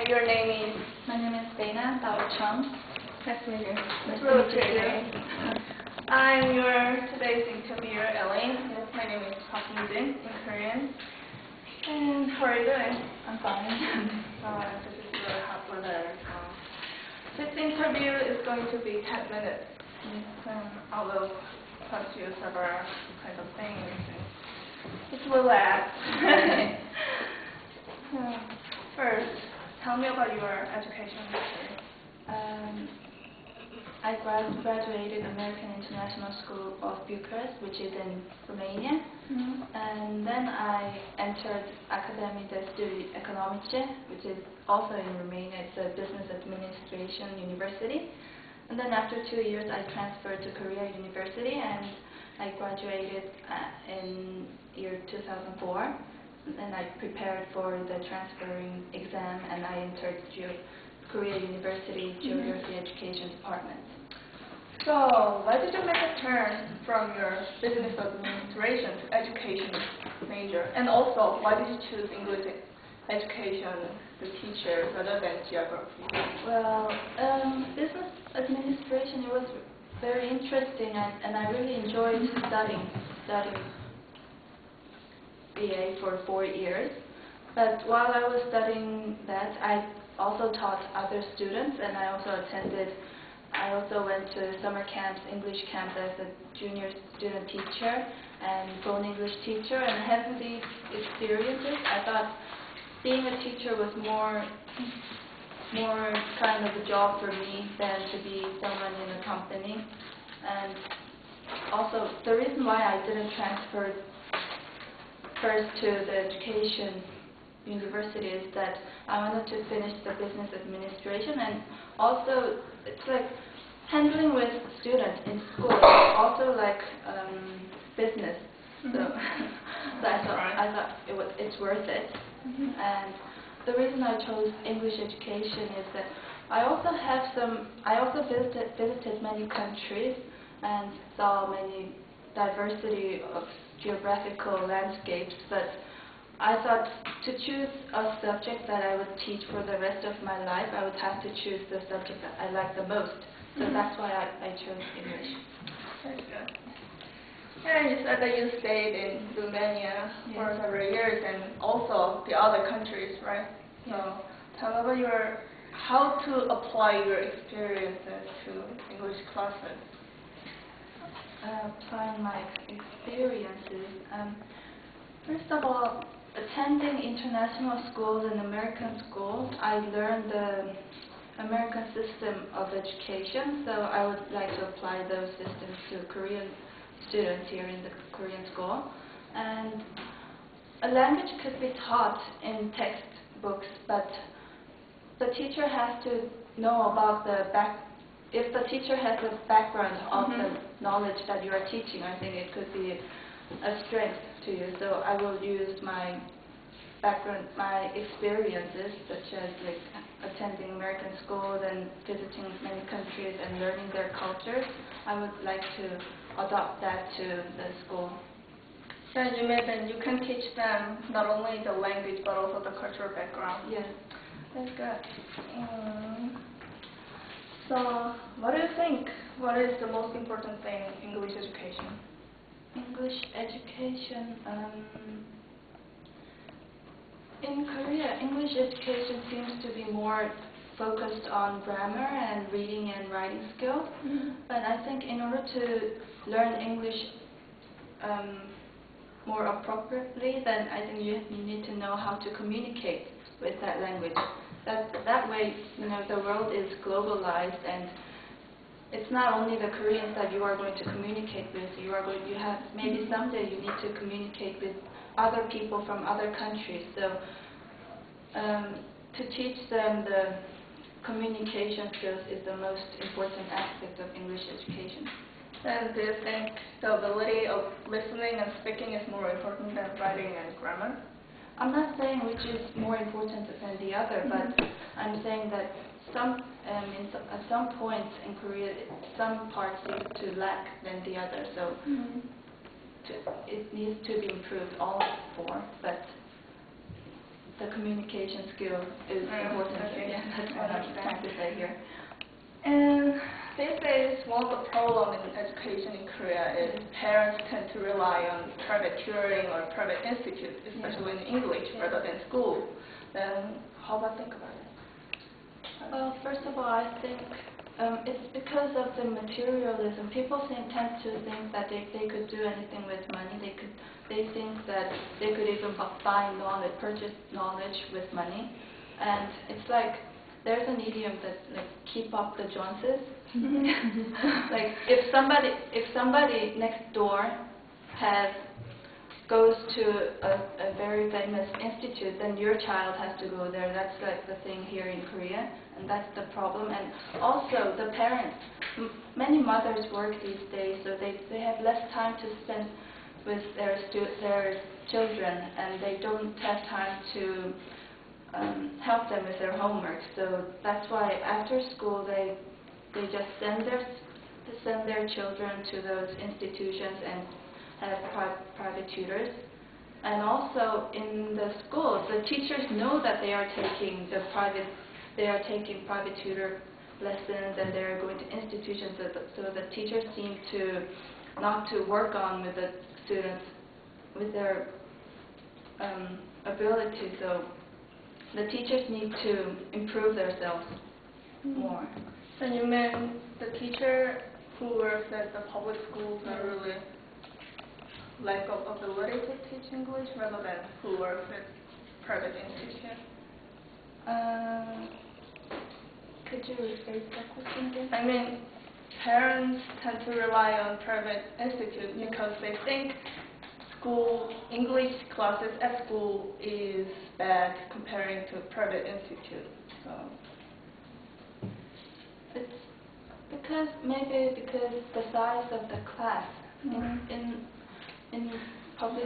Your name is? My name is Dana Dao Cheng. Nice to meet you. Nice really to meet you. I'm your today's interviewer, Elaine. Yes, my name is Park Jin in Korean. And how are you doing? I'm fine. This is really hot weather. This interview is going to be 10 minutes. I will talk to you several kinds of things. Just relax. First, tell me about your education history. I graduated American International School of Bucharest, which is in Romania. And then I entered Academie de Studii Economice, which is also in Romania. It's a business administration university. And then after 2 years, I transferred to Korea University, and I graduated in year 2004. And then I prepared for the transferring exam, and I entered Korea University Geography Education Department. So, why did you make a turn from your business administration to education major? And also, why did you choose English education, the teacher, rather than geography? Well, business administration, it was very interesting, and I really enjoyed studying BA for 4 years. But while I was studying that, I also taught other students, and I also went to summer camps, English camps as a junior student teacher and phone English teacher, and having these experiences, I thought being a teacher was more kind of a job for me than to be someone in a company. And also, the reason why I didn't transfer first to the education university is that I wanted to finish the business administration, and also it's like handling with students in school is also like business. So I thought it's worth it. And the reason I chose English education is that I also visited many countries and saw many diversity of geographical landscapes, but I thought to choose a subject that I would teach for the rest of my life, I would have to choose the subject that I like the most. So that's why I chose English. Very good. And you said that you stayed in Romania for several years, and also the other countries, right? So tell me about how to apply your experiences to English classes. Applying my experiences. First of all, attending international schools and American schools, I learned the American system of education, so I would like to apply those systems to Korean students here in the Korean school. And a language could be taught in textbooks, but the teacher has to know about if the teacher has a background of the knowledge that you are teaching, I think it could be a strength to you. So I will use my background, my experiences, such as like attending American schools and visiting many countries and learning their cultures. I would like to adopt that to the school. And you mentioned you can teach them not only the language but also the cultural background. Yes. That's good. So, what do you think? What is the most important thing in English education? English education. In Korea, English education seems to be more focused on grammar and reading and writing skills. But I think in order to learn English more appropriately, then I think you need to know how to communicate with that language. That way, the world is globalized, and it's not only the Koreans that you are going to communicate with. Maybe someday you need to communicate with other people from other countries. So to teach them the communication skills is the most important aspect of English education. And do you think the ability of listening and speaking is more important than writing and grammar? I'm not saying which is more important than the other, but I'm saying that at some points in Korea, some parts seem to lack than the other. So it needs to be improved, all four. But the communication skill is important. Okay. Yeah, that's what I'm trying to say here. And these days, one of the problems in education in Korea is parents tend to rely on private tutoring or private institutes, especially in English, rather than school. Then how about think about it? Well, first of all, I think it's because of the materialism. People tend to think that they could do anything with money. They think that they could even buy knowledge, purchase knowledge with money. And it's like there's an idiom that like keep up the Joneses. Like if somebody next door goes to a very famous institute, then your child has to go there. That's like the thing here in Korea, and that's the problem. And also the parents, many mothers work these days, so they have less time to spend with their children, and they don't have time to help them with their homework. So that's why after school they just send their children to those institutions and have private tutors. And also in the schools, the teachers know that they are taking private tutor lessons, and they are going to institutions. So the teachers seem to not to work on with the students with their ability. So the teachers need to improve themselves more. So you mean the teacher who works at the public schools are really lack of ability to teach English rather than who works at private institutions? Could you rephrase that question again? I mean, parents tend to rely on private institutes because they think English classes at school is bad comparing to private institute. So it's because the size of the class. In public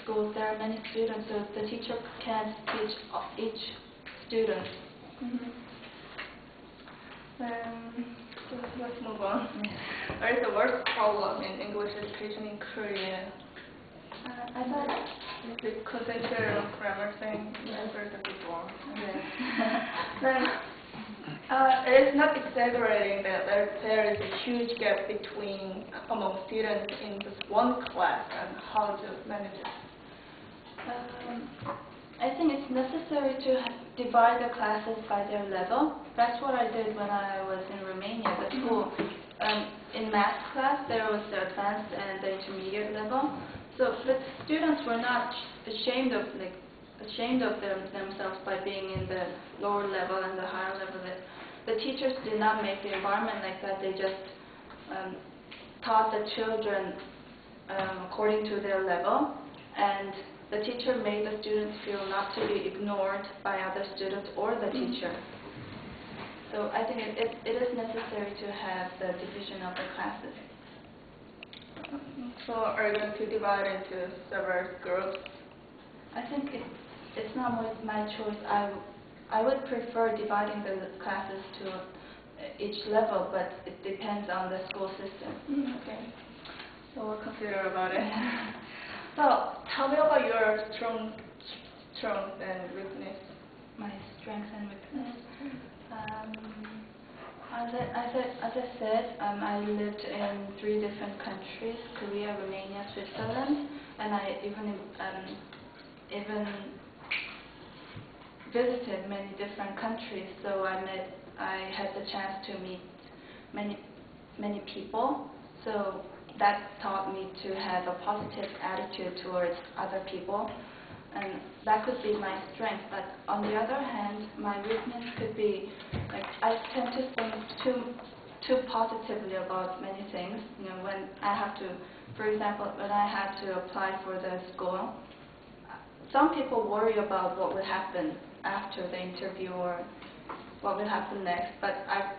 schools there are many students, so the teacher can't teach each student. Let's move on. What is the worst problem in English education in Korea? I thought the concentrated on grammar thing. I've heard that before. yes. Then it is not exaggerating that there is a huge gap among students in this one class, and how to manage it. I think it's necessary to divide the classes by their level. That's what I did when I was in Romania, the school. In math class, there was the advanced and the intermediate level. So the students were not ashamed of themselves by being in the lower level and the higher level. The teachers did not make the environment like that. They just taught the children according to their level, and the teacher made the students feel not to be ignored by other students or the teacher. So I think it is necessary to have the division of the classes. So are you going to divide into several groups? I think it's not my choice. I would prefer dividing the classes to each level, but it depends on the school system. Okay. So we'll consider about it. So tell me about your strengths and weakness. My strengths and weakness. As I said, I lived in 3 different countries: Korea, Romania, Switzerland, and I even visited many different countries. So I had the chance to meet many people. So that taught me to have a positive attitude towards other people, and that could be my strength. But on the other hand, my weakness could be like I tend to think too positively about many things. When I have to, for example, when I had to apply for the school, some people worry about what will happen after the interview or what will happen next. But I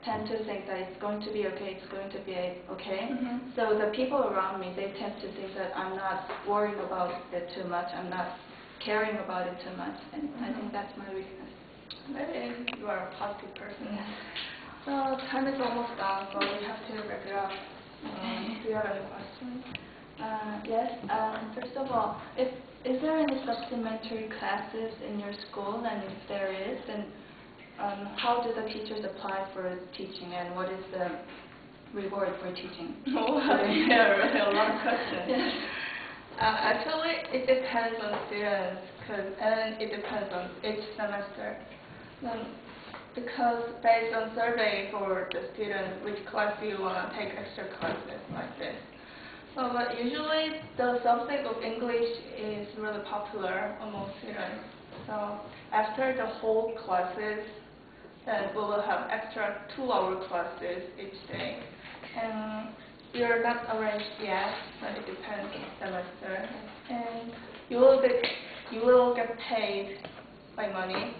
tend to think that it's going to be okay. It's going to be okay. So the people around me, they tend to think that I'm not worrying about it too much. I'm not caring about it too much, and I think that's my weakness. Maybe you are a positive person. So time is almost done, so we have to wrap it up. Do you have any questions? Yes. First of all, if is there any supplementary classes in your school? And if there is, then how do the teachers apply for teaching, and what is the reward for teaching? Oh, yeah, really a lot of questions. Yes. Actually, it depends on students, and it depends on each semester. Because based on survey for the students, which class do you want to take extra classes like this? So, but usually the subject of English is really popular among students. So after the whole classes, then we will have extra 2-hour classes each day. And you're not arranged yet, but it depends on the semester. And you will get paid by money.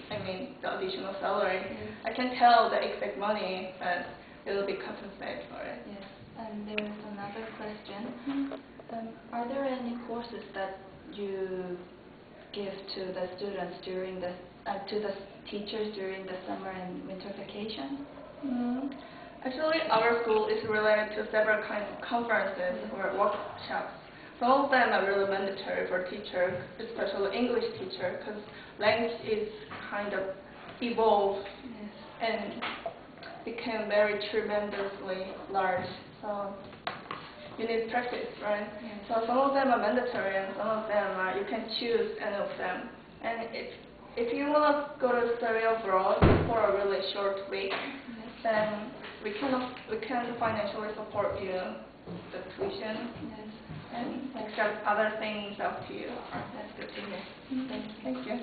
I mean, the additional salary. I can tell the exact money, but it will be compensated for it. Yes. And there is another question. Are there any courses that you give to the students during the to the teachers during the summer and winter vacation? Actually, our school is related to several kinds of conferences or workshops. Some of them are really mandatory for teachers, especially English teacher, because language is kind of evolved and became very tremendously large. So you need practice, right? So some of them are mandatory, and some of them are you can choose any of them. And if you want to go to study abroad for a really short week, then we can financially support you the tuition. And accept other things up to you. That's good to hear. Thank you.